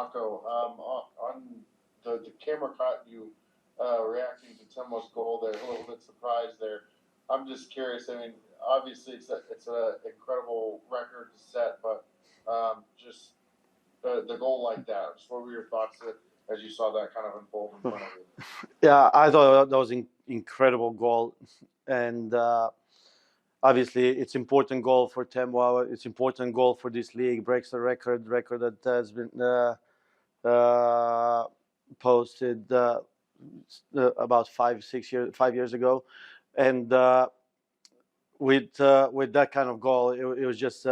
Vlatko. On the camera caught you reacting to Temwa's goal there, a little bit surprised there. I'm just curious. I mean, obviously it's an incredible record to set, but just the goal like that. Just what were your thoughts as you saw that kind of unfold in front of you? Yeah, I thought that was an incredible goal, and obviously it's important goal for Temwa. It's important goal for this league. Breaks the record that has been posted about 5 years ago, and with that kind of goal, it was just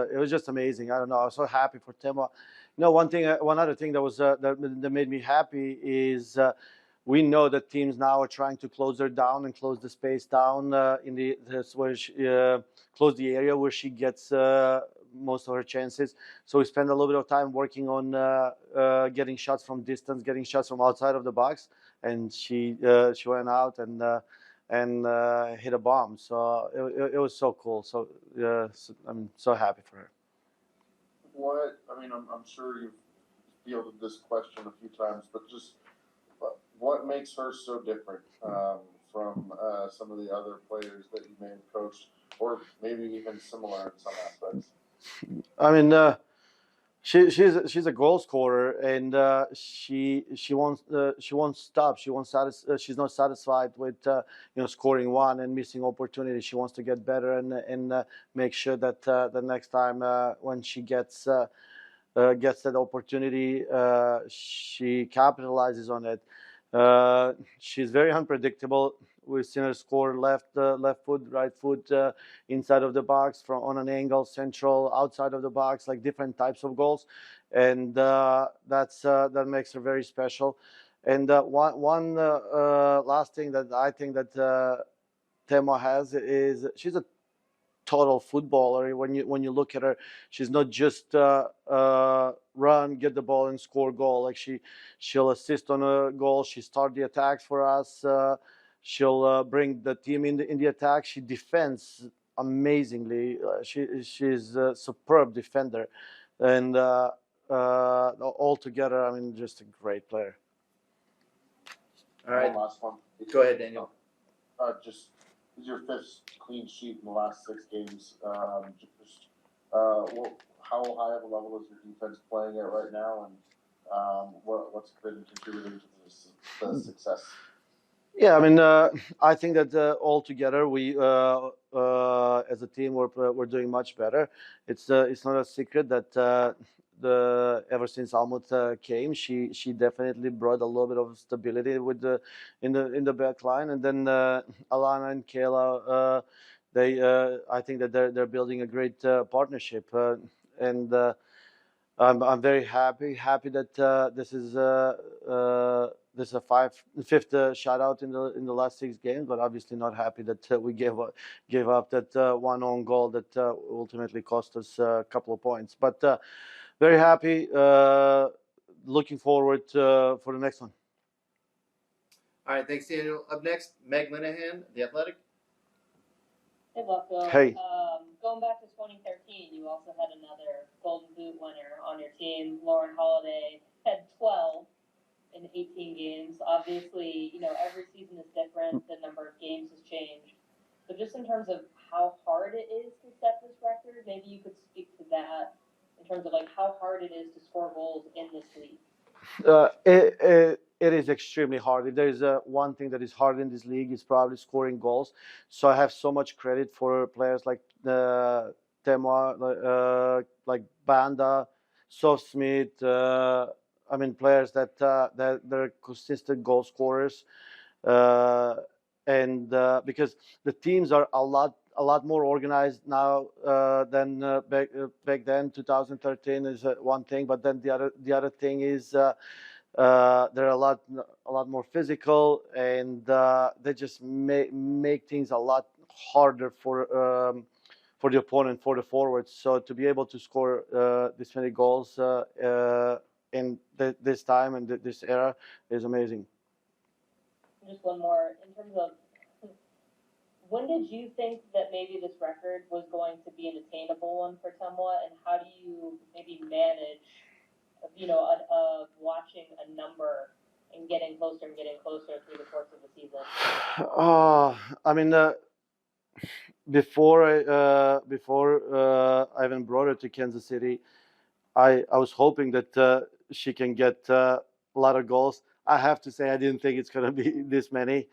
amazing. I don't know. I was so happy for Temwa. You know, one other thing that was that made me happy is we know that teams now are trying to close her down and close the space down in close the area where she gets most of her chances. So we spend a little bit of time working on getting shots from distance, getting shots from outside of the box, and she went out and hit a bomb. So it was so cool. So I'm so happy for her. I'm sure you've fielded this question a few times, but just what makes her so different from some of the other players that you may have coached, or maybe even similar in some aspects? I mean, she's a goal scorer, and she won't stop. She's not satisfied with scoring one and missing opportunity. She wants to get better and make sure that the next time when she gets that opportunity, she capitalizes on it. She's very unpredictable. We've seen her score left foot, right foot, inside of the box, from on an angle, central, outside of the box, like different types of goals, and that makes her very special. And one last thing that I think that Temwa has is she's a total footballer. When you look at her, she's not just run, get the ball, and score goal. Like she'll assist on a goal. She start the attacks for us. She'll bring the team in the attack. She defends amazingly. She's a superb defender, and altogether, I mean, just a great player. All right, one last one. Go ahead, Daniel. Just this is your fifth clean sheet in the last 6 games. How high of a level is your defense playing at right now, and what's been contributing to the success? Yeah, I mean, I think that all together we, as a team, we're doing much better. It's not a secret that ever since Almut came, she definitely brought a little bit of stability with in the back line, and then Alana and Kayla, I think that they're building a great partnership, and I'm very happy that this is a fifth shutout in the last 6 games, but obviously not happy that we gave up that one own goal that ultimately cost us a couple of points. But very happy. Looking forward for the next one. All right, thanks, Daniel. Up next, Meg Linehan, The Athletic. Hey, Vlatko. Hey. Going back to 2013, you also had another Golden Boot winner on your team. Lauren Holiday had 12 in 18 games. Obviously, every season is different. The number of games has changed. But just in terms of how hard it is to set this record, maybe you could speak to that in terms of like how hard it is to score goals in this league. It is extremely hard. If there is one thing that is hard in this league, is probably scoring goals. So I have so much credit for players like Temwa, like Banda, Soft Smith. I mean, players that they're consistent goal scorers, and because the teams are a lot more organized now than back then. 2013 is one thing, but then the other thing is they're a lot more physical, and they just make things a lot harder for the opponent, for the forwards. So to be able to score this many goals in this time and this era is amazing. Just one more in terms of. When did you think that maybe this record was going to be an attainable one for Temwa, and how do you maybe manage of watching a number and getting closer through the course of the season? I mean, before I even brought her to Kansas City, I was hoping that she can get a lot of goals. I have to say I didn't think it's gonna be this many.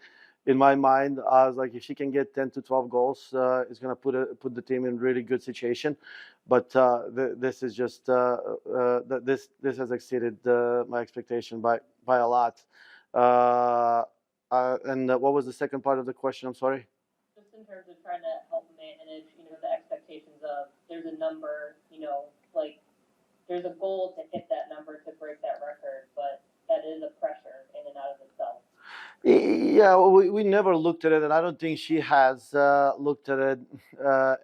In my mind, I was like, if she can get 10 to 12 goals, it's gonna put the team in really good situation. But this is just this has exceeded my expectation by a lot. And what was the second part of the question? I'm sorry. Just in terms of trying to help manage, the expectations of there's a number, like there's a goal to hit that number to break that record, but that is a pressure in and out of itself. Yeah, we never looked at it, and I don't think she has looked at it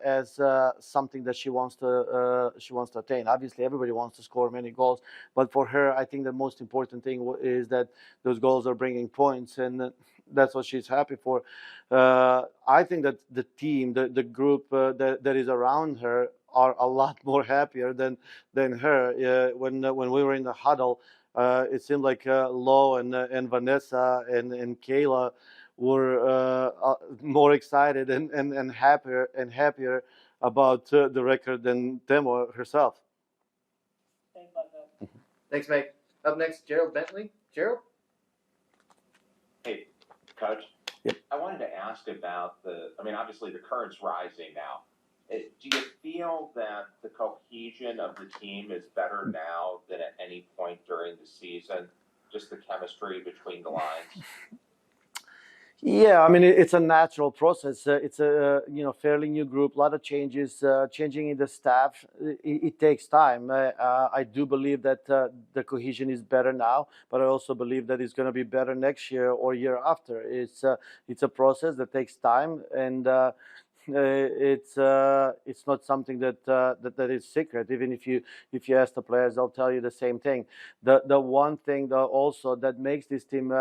as something that she wants to attain. Obviously, everybody wants to score many goals, but for her, I think the most important thing is that those goals are bringing points, and that's what she's happy for. I think that the team, the group that is around her, are a lot more happier than her. When we were in the huddle. It seemed like Lo and Vanessa and Kayla were more excited and happier about the record than Temwa herself. Thanks, Vlatko. Thanks, Mike. Up next, Gerald Bentley. Gerald? Hey, Coach. Yep. I wanted to ask about obviously the current's rising now. Do you feel that the cohesion of the team is better now than at any point during the season? Just the chemistry between the lines? Yeah, I mean it's a natural process. It's a fairly new group, a lot of changes, changing in the staff. It takes time. I do believe that the cohesion is better now, but I also believe that it's going to be better next year or year after. It's a process that takes time, and it's not something that is secret. Even if you ask the players, they'll tell you the same thing. The one thing that also that makes this team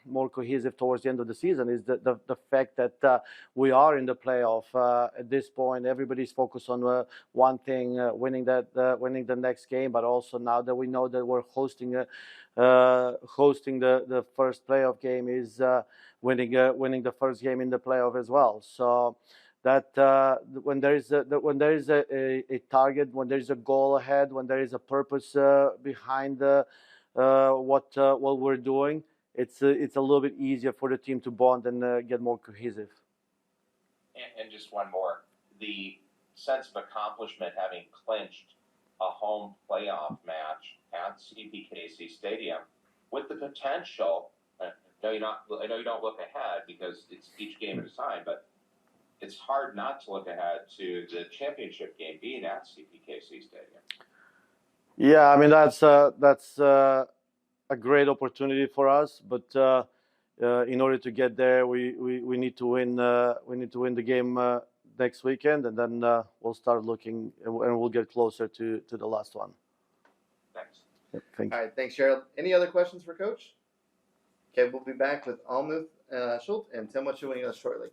more cohesive towards the end of the season is the fact that we are in the playoff at this point. Everybody's focused on one thing, winning the next game, but also now that we know that we're hosting the first playoff game is winning the first game in the playoff as well. So that when there is a target, when there is a goal ahead, when there is a purpose behind what we're doing, it's a little bit easier for the team to bond and get more cohesive. And just one more. The sense of accomplishment having clinched a home playoff match at CPKC Stadium with the potential, I know you don't look ahead because it's each game at a time, but it's hard not to look ahead to the championship game being at CPKC Stadium. Yeah, I mean that's a great opportunity for us, but in order to get there, we need to win. We need to win the game next weekend, and then we'll start looking, and we'll get closer to the last one. Thanks. Yep, thank you. All right, thanks, Gerald. Any other questions for Coach? Okay, we'll be back with Almuth Schultz and Temwa Chawinga shortly.